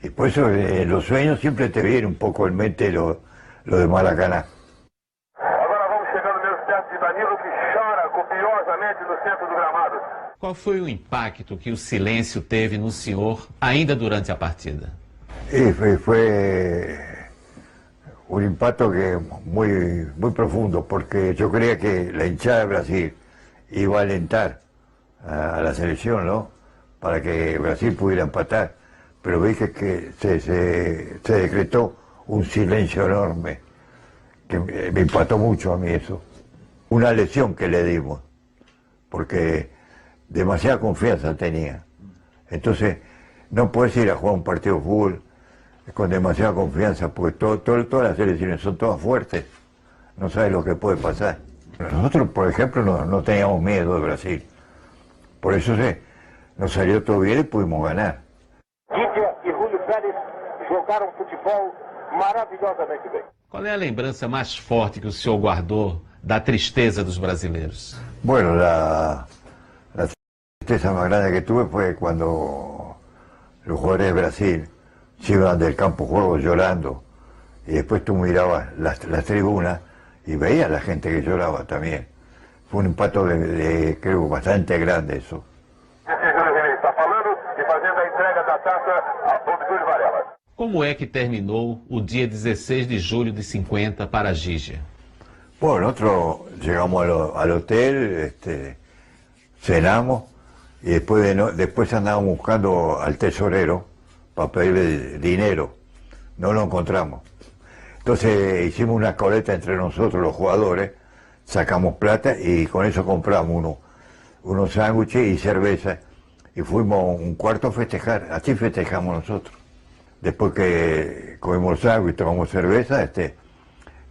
Y por eso en los sueños siempre te viene un poco en mente lo de Maracaná. Agora vamos chegando mesmo perto de Danilo, que chora copiosamente no centro do gramado. Qual foi o impacto que o silêncio teve no senhor ainda durante a partida? Y fue un impacto que muy profundo, porque yo creía que la hinchada de Brasil iba a alentar a la selección, ¿no? Para que Brasil pudiera empatar. Pero vi que se decretó un silencio enorme, que me impactó mucho a mí eso. Una lesión que le dimos, porque demasiada confianza tenía. Entonces, no puedes ir a jugar un partido de fútbol con demasiada confianza, porque todas las selecciones son todas fuertes. No sabes lo que puede pasar. Nosotros, por ejemplo, no teníamos miedo de Brasil. Por eso nos salió todo bien y pudimos ganar. Didier e Rúlio Pérez jogaram futebol maravilhosamente bem. Qual é a lembrança mais forte que o senhor guardou da tristeza dos brasileiros? Bueno, la tristeza más grande que tuve fue cuando los jugadores de Brasil se iban del campo de juego llorando, y después tú mirabas las tribunas y veías a la gente que lloraba también. Fue un impacto creo, bastante grande eso. Está falando e fazendo a entrega da taça a Obdúlio Varela. Como é que terminou o dia 16 de julho de 50 para Gigia? Bueno, nosotros llegamos al hotel, cenamos y después andábamos buscando al tesorero para pedirle dinero. No lo encontramos. Entonces hicimos una coleta entre nosotros los jugadores, sacamos plata y con eso compramos unos sándwiches y cerveza y fuimos un cuarto a festejar. Así festejamos nosotros. Después que comimos sándwich y tomamos cerveza,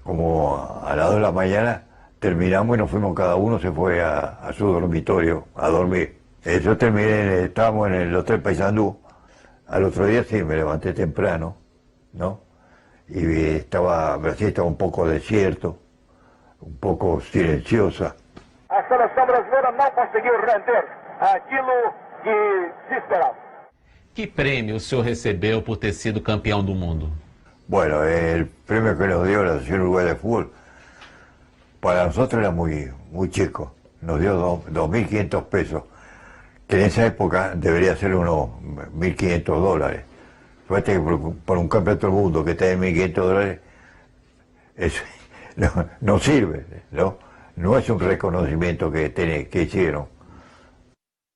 como a las 2 de la mañana terminamos y nos fuimos, cada uno se fue a su dormitorio a dormir. Yo terminé, estábamos en el Hotel Paysandú. Al otro día sí, me levanté temprano, ¿no? Y Brasil estaba un poco desierto, un poco silenciosa. A seleção brasileira não conseguiu render aquilo que se esperava. Que prêmio o senhor recebeu por ter sido campeão do mundo? Bueno, el premio que nos dio la Asociación Uruguaya de Fútbol, para nosotros era muy chico. Nos dio 2.500 pesos, que en esa época debería ser unos $1.500. Fíjate que por un campeonato del mundo que te den $1.500, no sirve, ¿no? No es un reconocimiento que hicieron.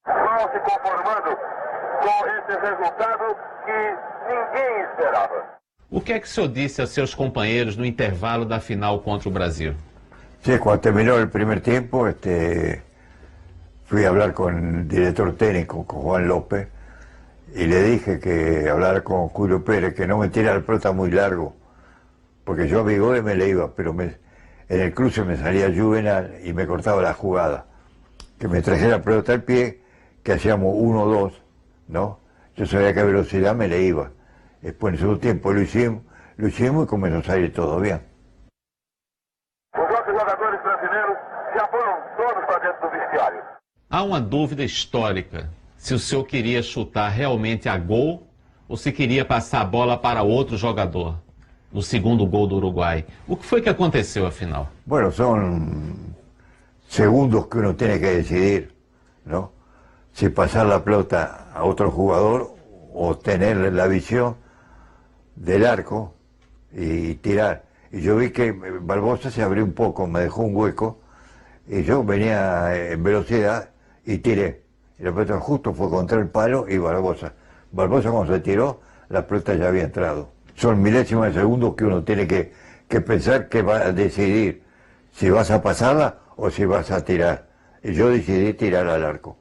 Não se conformando com esse resultado que ninguém esperava. O que é que o senhor disse aos seus companheiros no intervalo da final contra o Brasil? Sí, cuando terminó el primer tiempo, fui a hablar con el director técnico, con Juan López, y le dije que hablara con Julio Pérez, que no me tirara la pelota muy largo, porque yo a mi gol me le iba, pero en el cruce me salía Juvenal y me cortaba la jugada. Que me trajera la pelota al pie, que hacíamos 1-2, ¿no? Yo sabía que a velocidad me le iba. Después en el segundo tiempo lo hicimos y comenzó a salir todo bien. Os nossos jogadores brasileiros já foram todos para dentro do vestiário. Há uma dúvida histórica se o senhor queria chutar realmente a gol ou se queria passar a bola para outro jogador no segundo gol do Uruguai. O que foi que aconteceu afinal? Bueno, son segundos que uno tiene que decidir, ¿no? Si pasar la pelota a otro jugador o tener la visión del arco y tirar. Y yo vi que Barbosa se abrió un poco, me dejó un hueco, y yo venía en velocidad y tiré. Y la pelota justo fue contra el palo y Barbosa. Barbosa cuando se tiró, la pelota ya había entrado. Son milésimas de segundos que uno tiene que pensar que va a decidir si vas a pasarla o si vas a tirar. Y yo decidí tirar al arco.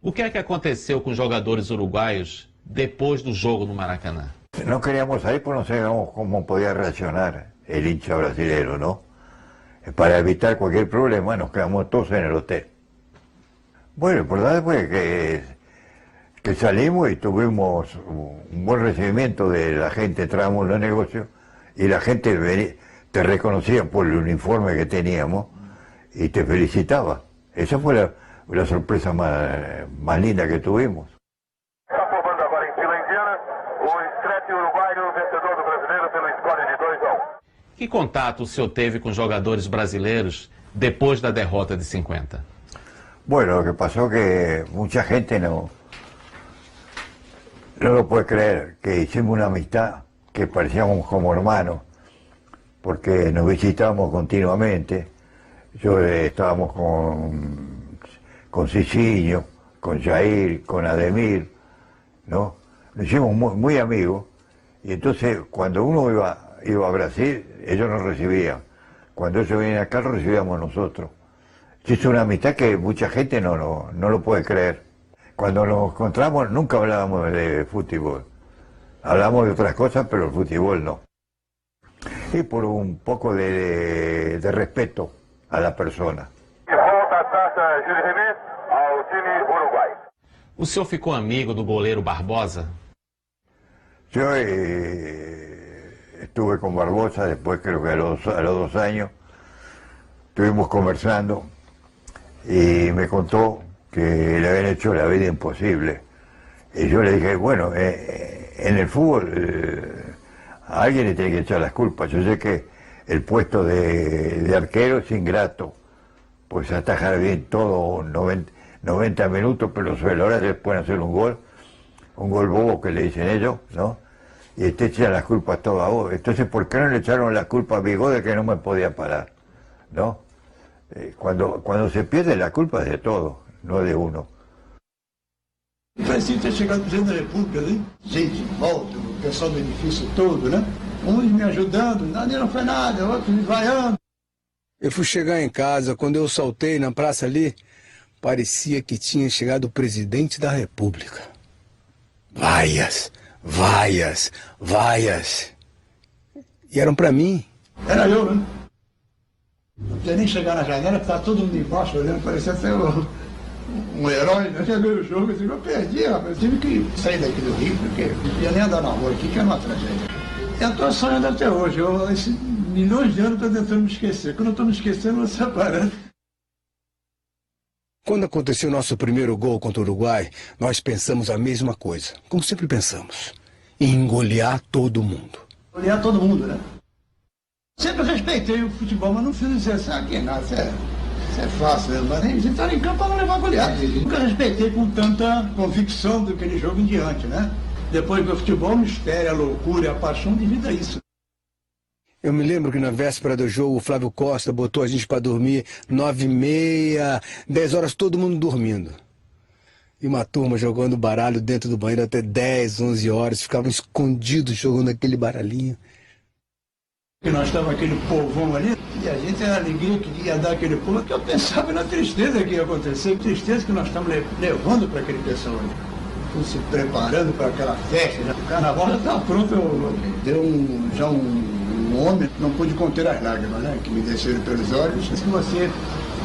O que é que aconteceu com os jogadores uruguaios depois do jogo no Maracanã? No queríamos salir porque no sabíamos cómo podía reaccionar el hincha brasileño, ¿no? Para evitar cualquier problema nos quedamos todos en el hotel. Bueno, lo importante fue que salimos y tuvimos un buen recibimiento de la gente, entramos en los negocios y la gente te reconocía por el uniforme que teníamos y te felicitaba. Esa fue la sorpresa más linda que tuvimos. Está formando agora em fila indiana o Screte uruguaio, vencedor do brasileiro pelo score de 2-1. Que contato o senhor teve com jogadores brasileiros depois da derrota de 50? Bueno, lo que pasó que mucha gente no lo puede creer, que hicimos una amistad que parecíamos como hermanos, porque nos visitábamos continuamente. Yo estábamos con Cicinho, con Jair, con Ademir, ¿no? Nos hicimos muy amigos, y entonces cuando uno iba a Brasil, ellos nos recibían. Cuando ellos venían acá, los recibíamos nosotros. Es una amistad que mucha gente no lo puede creer. Cuando nos encontramos nunca hablábamos de fútbol. Hablamos de otras cosas, pero el fútbol no. Y por un poco de respeto a la persona. O senhor ficou amigo do goleiro Barbosa? Yo estuve con Barbosa, después creo que a los 2 años estuvimos conversando y me contó que le habían hecho la vida imposible. Y yo le dije, bueno, en el fútbol a alguien le tiene que echar las culpas. Yo sé que el puesto de arquero es ingrato, pues atajar bien todo 90 minutos, pero los veladores les pueden hacer un gol bobo que le dicen ellos, ¿no? Y te echan las culpas todas a vos. Entonces, ¿por qué no le echaron la culpa a Vigó de que no me podía parar? ¿No? Cuando se pierde, la culpa es de todo, no de uno. Parecia ter chegado no presidente da República, né? Gente em volta, o pessoal do edifício todo, né? Uns me ajudando, nada não foi nada, outros me vaiando. Eu fui chegar em casa, quando eu saltei na praça ali, parecia que tinha chegado o presidente da República. Vaias, vaias, vaias. E eram para mim. Era eu, né? Não podia nem chegar na janela, porque estava todo mundo embaixo olhando, parecia até um herói, né? Cheguei no jogo, assim, eu perdi, rapaz. Eu tive que sair daqui do Rio, porque não ia nem andar na rua aqui, que era uma tragédia. Eu estou sonhando até hoje, esses milhões de anos estou tentando me esquecer. Quando eu estou me esquecendo, eu vou separando. Quando aconteceu o nosso primeiro gol contra o Uruguai, nós pensamos a mesma coisa, como sempre pensamos, em golear todo mundo. Golear todo mundo, né? Sempre respeitei o futebol, mas não fiz dizer assim, aqui nada, isso é fácil, né? Mas a gente está em campo para não levar goleada. Nunca respeitei com tanta convicção daquele jogo em diante, né? Depois do futebol, o mistério, a loucura, a paixão devido a isso. Eu me lembro que na véspera do jogo o Flávio Costa botou a gente para dormir 9h30, 10 horas, todo mundo dormindo. E uma turma jogando baralho dentro do banheiro até 10, 11 horas, ficavam escondidos jogando aquele baralhinho. E nós estávamos aquele povão ali, e a gente era a alegria que ia dar aquele povo, que eu pensava na tristeza que ia acontecer, tristeza que nós estamos levando para aquele pessoal ali. Estamos se preparando para aquela festa, né? O carnaval já está pronto, deu um homem, não pude conter as lágrimas, né? Que me desceram pelos olhos. Diz que você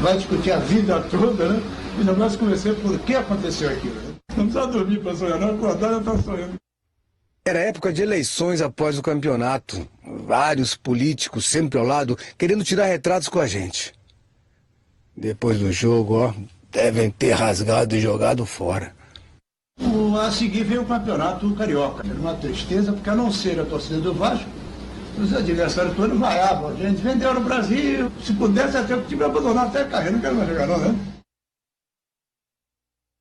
vai discutir a vida toda, né? E não vai se conhecer por que aconteceu aquilo. Né? Não precisa dormir para sonhar, não, acordar já está sonhando. Era época de eleições após o campeonato. Vários políticos sempre ao lado, querendo tirar retratos com a gente. Depois do jogo, ó, devem ter rasgado e jogado fora. A seguir veio o campeonato carioca. Era uma tristeza, porque a não ser a torcida do Vasco, os adversários todos vaiavam. A gente vendeu no Brasil. Se pudesse, até o time abandonar até a carreira, não quero mais jogar não, né?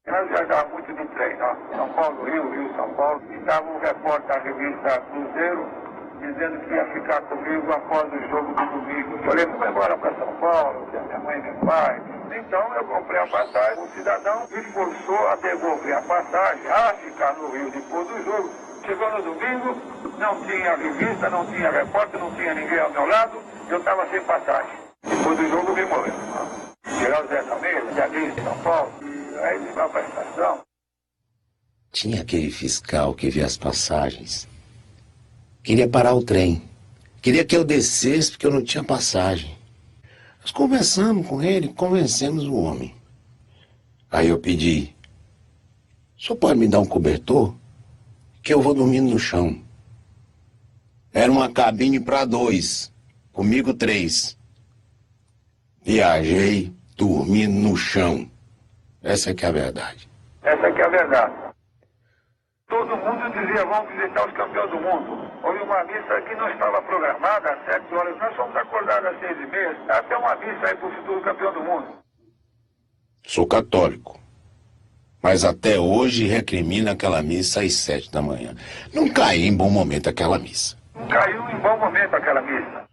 Nós viajávamos muito de trem, ó. São Paulo, Rio, São Paulo. E estava um repórter da revista Cruzeiro dizendo que ia ficar comigo após o jogo do domingo. Eu falei, vou embora para São Paulo, que a minha mãe e meu pai. Então eu comprei a passagem. O cidadão me forçou a devolver a passagem, a ficar no Rio depois do jogo. Chegou no domingo, não tinha revista, não tinha repórter, não tinha ninguém ao meu lado, eu estava sem passagem. Depois do jogo, me morreu. Tirar o Zé Camelo, de aqui em São Paulo, e aí ele vai para a estação. Tinha aquele fiscal que via as passagens. Queria parar o trem. Queria que eu descesse porque eu não tinha passagem. Nós conversamos com ele, convencemos o homem. Aí eu pedi, o senhor pode me dar um cobertor? Que eu vou dormindo no chão. Era uma cabine para 2, comigo 3. Viajei dormindo no chão. Essa que é a verdade. Essa que é a verdade. Todo mundo dizia, vamos visitar os campeões do mundo. Houve uma missa que não estava programada às 7 horas. Nós fomos acordados às 6h30. Até uma missa aí para o futuro campeão do mundo. Sou católico. Mas até hoje recrimina aquela missa às 7 da manhã. Não caiu em bom momento aquela missa. Não caiu em bom momento aquela missa.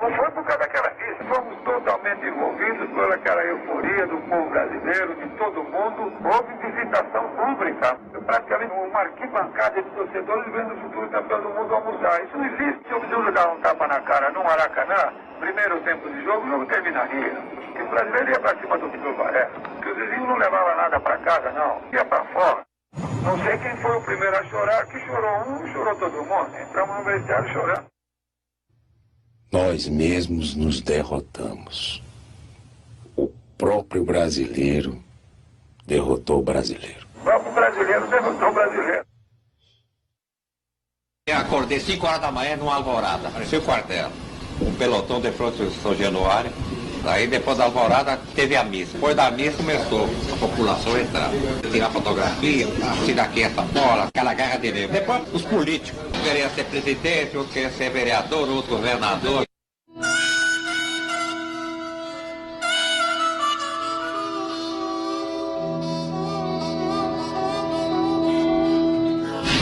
Não foi por causa daquela missa. Fomos totalmente envolvidos por aquela euforia do povo brasileiro, de todo mundo. Houve visitação pública. Praticamente uma arquibancada de torcedores vendo o futuro campeão do mundo almoçar. Isso não existe. Se o Abdul dar um tapa na cara no Maracanã, primeiro tempo de jogo, o jogo terminaria. Que o brasileiro ia pra cima do Varela. Que o vizinho não levava nada pra casa, não. Ia pra fora. Não sei quem foi o primeiro a chorar, que chorou um, chorou todo mundo. Entramos no vestiário chorando. Nós mesmos nos derrotamos. O próprio brasileiro derrotou o brasileiro. O próprio brasileiro derrotou o brasileiro. Eu acordei 5 horas da manhã numa alvorada. Parecia o quartel. Um pelotão de frente do São Januário. Aí depois da alvorada teve a missa. Depois da missa começou a população a entrar. Tirar fotografia, tirar aqui essa bola, aquela guerra de nervo. Depois os políticos. Um queria ser presidente, outro queria ser vereador, outro governador.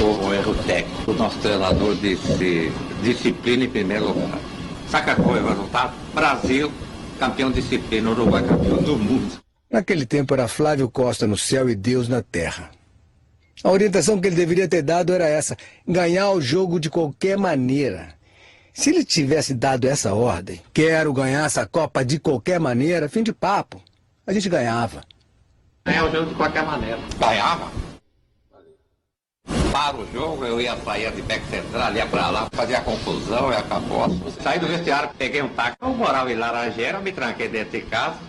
Houve um erro técnico. O nosso treinador disse disciplina em primeiro lugar. Saca qual é o resultado? Brasil, campeão de disciplina, Uruguai, campeão do mundo. Naquele tempo era Flávio Costa no céu e Deus na terra. A orientação que ele deveria ter dado era essa: ganhar o jogo de qualquer maneira. Se ele tivesse dado essa ordem, quero ganhar essa Copa de qualquer maneira, fim de papo, a gente ganhava. Ganhar o jogo de qualquer maneira. Ganhava. Para o jogo, eu ia sair de back central, ia pra lá, fazia confusão e acabou. Saí do vestiário, peguei um táxi, eu morava em Laranjeira, me tranquei dentro de casa.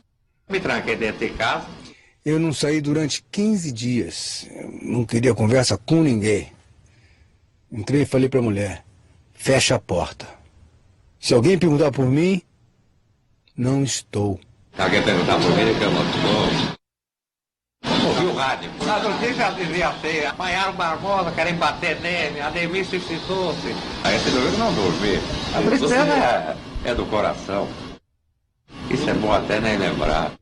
Eu não saí durante 15 dias. Eu não queria conversa com ninguém. Entrei e falei pra mulher: fecha a porta. Se alguém perguntar por mim, não estou. Se alguém perguntar por mim, que eu não estou. Ouvi o rádio. A notícia dizia assim: apanharam Barbosa, querem bater nele, Ademir suicidou-se. Aí você não dormir. A tristeza é do coração. Isso é bom até nem lembrar.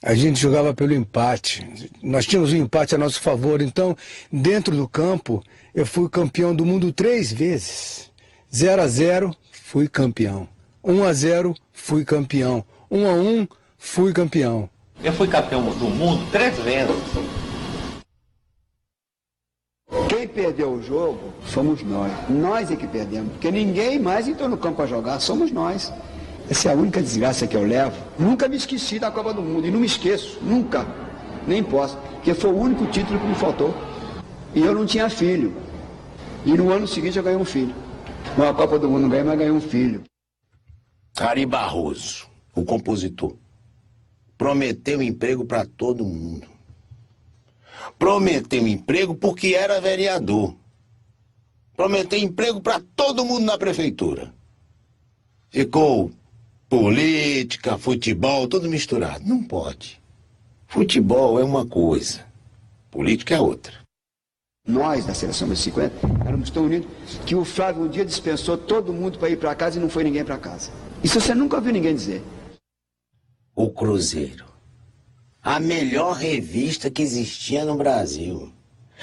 A gente jogava pelo empate. Nós tínhamos um empate a nosso favor. Então, dentro do campo, eu fui campeão do mundo 3 vezes. 0-0, fui campeão. 1-0, fui campeão. 1-1, fui campeão. Eu fui campeão do mundo 3 vezes. Quem perdeu o jogo somos nós. Nós é que perdemos. Porque ninguém mais entrou no campo para jogar, somos nós. Essa é a única desgraça que eu levo. Nunca me esqueci da Copa do Mundo. E não me esqueço. Nunca. Nem posso. Porque foi o único título que me faltou. E eu não tinha filho. E no ano seguinte eu ganhei um filho. Uma Copa do Mundo não ganhei, mas ganhei um filho. Ari Barroso, o compositor, prometeu emprego para todo mundo. Prometeu emprego porque era vereador. Prometeu emprego para todo mundo na prefeitura. Ficou política, futebol, tudo misturado. Não pode. Futebol é uma coisa, política é outra. Nós, da seleção dos 50, éramos tão unidos que o Flávio um dia dispensou todo mundo para ir para casa e não foi ninguém para casa. Isso você nunca ouviu ninguém dizer. O Cruzeiro, a melhor revista que existia no Brasil,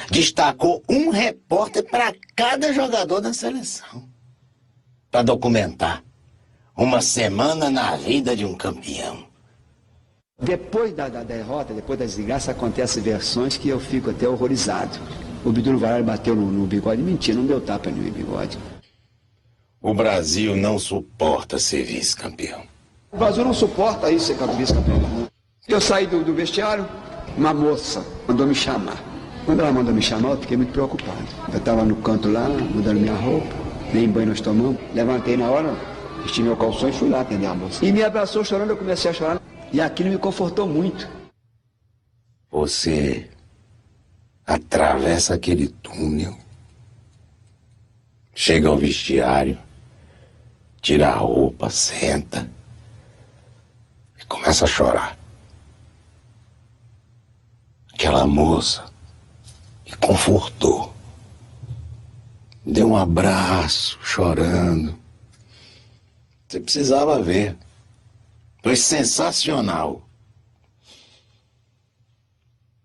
destacou um repórter para cada jogador da seleção, para documentar uma semana na vida de um campeão. Depois da derrota, depois das desgraças, acontecem versões que eu fico até horrorizado. O Abdul Varela bateu no bigode. Mentira, não deu tapa no bigode. O Brasil não suporta ser vice-campeão. O Brasil não suporta isso, ser vice-campeão. Eu saí do vestiário, uma moça mandou me chamar. Quando ela mandou me chamar, eu fiquei muito preocupado. Eu estava no canto lá, mudando minha roupa, nem banho nós tomamos. Levantei na hora, vesti meu calção e fui lá atender a moça. E me abraçou chorando, eu comecei a chorar. E aquilo me confortou muito. Você atravessa aquele túnel, chega ao vestiário, tira a roupa, senta e começa a chorar. Aquela moça me confortou. Deu um abraço, chorando. Você precisava ver. Foi sensacional.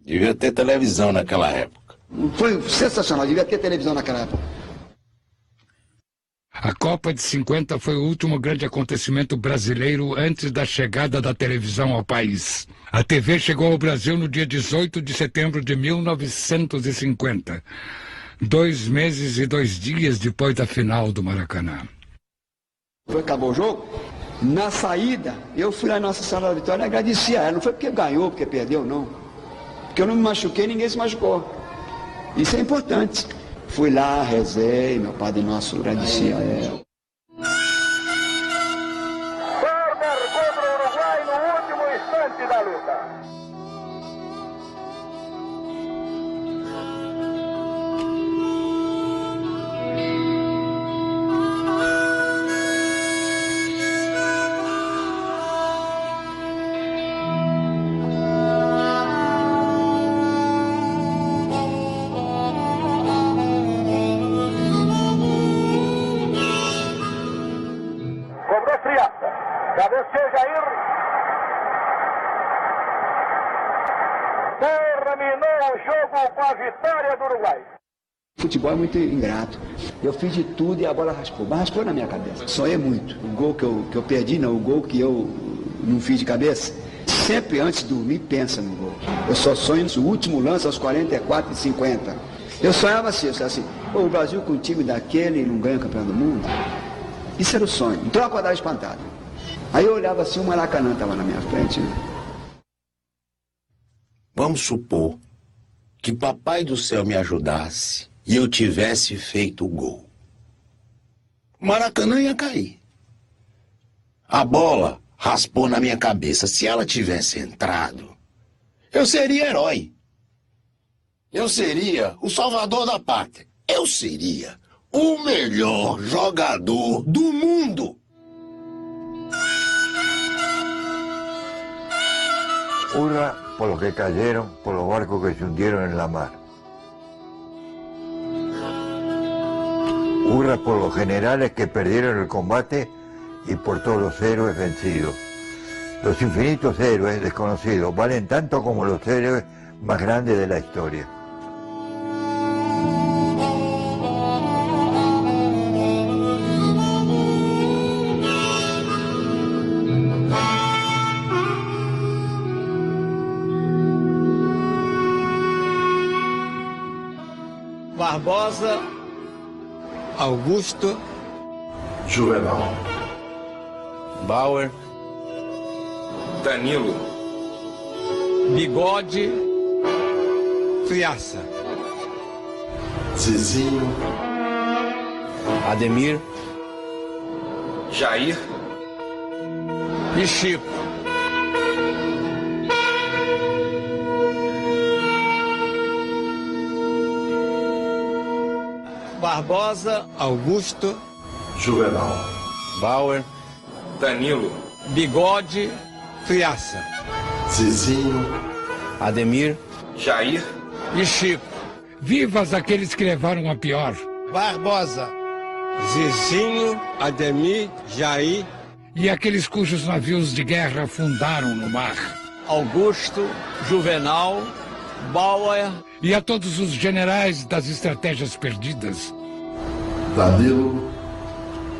Devia ter televisão naquela época. Foi sensacional, devia ter televisão naquela época. A Copa de 50 foi o último grande acontecimento brasileiro antes da chegada da televisão ao país. A TV chegou ao Brasil no dia 18 de setembro de 1950, 2 meses e 2 dias depois da final do Maracanã. Acabou o jogo, na saída, eu fui lá na Nossa Senhora da Vitória e agradeci a ela. Não foi porque ganhou, porque perdeu, não. Porque eu não me machuquei, ninguém se machucou. Isso é importante. Fui lá, rezei, meu Padre Nosso, agradeci a ela. Corner contra o Uruguai no último instante da luta. Cabeceia Jair. Terminou o jogo com a vitória do Uruguai. Futebol é muito ingrato. Eu fiz de tudo e a bola raspou. Mas raspou na minha cabeça. Sonhei muito. O gol que eu perdi, não. O gol que eu não fiz de cabeça. Sempre antes de dormir, pensa no gol. Eu só sonho no último lance aos 44 e 50. Eu sonhava assim, o Brasil com um time daquele não ganha o campeão do mundo. Isso era o sonho. Então eu acordava espantado. Aí eu olhava assim, o Maracanã estava na minha frente. Vamos supor que Papai do Céu me ajudasse e eu tivesse feito o gol. O Maracanã ia cair. A bola raspou na minha cabeça. Se ela tivesse entrado, eu seria herói. Eu seria o salvador da pátria. Eu seria o melhor jogador do mundo. Hurra por los que cayeron, por los barcos que se hundieron en la mar. Hurra por los generales que perdieron el combate y por todos los héroes vencidos. Los infinitos héroes desconocidos valen tanto como los héroes más grandes de la historia. Barbosa, Augusto, Juvenal, Bauer, Danilo, Bigode, Friaça, Zizinho, Ademir, Jair e Chico. Barbosa, Augusto, Juvenal, Bauer, Danilo, Bigode, Friaça, Zizinho, Ademir, Jair e Chico. Vivas aqueles que levaram a pior. Barbosa, Zizinho, Ademir, Jair. E aqueles cujos navios de guerra afundaram no mar. Augusto, Juvenal, Bauer. E a todos os generais das estratégias perdidas. Danilo,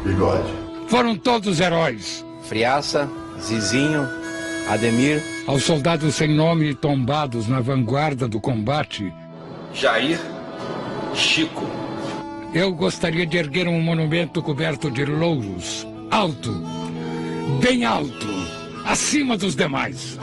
Bigode. Foram todos heróis. Friaça, Zizinho, Ademir. Aos soldados sem nome tombados na vanguarda do combate. Jair, Chico. Eu gostaria de erguer um monumento coberto de louros. Alto, bem alto, acima dos demais.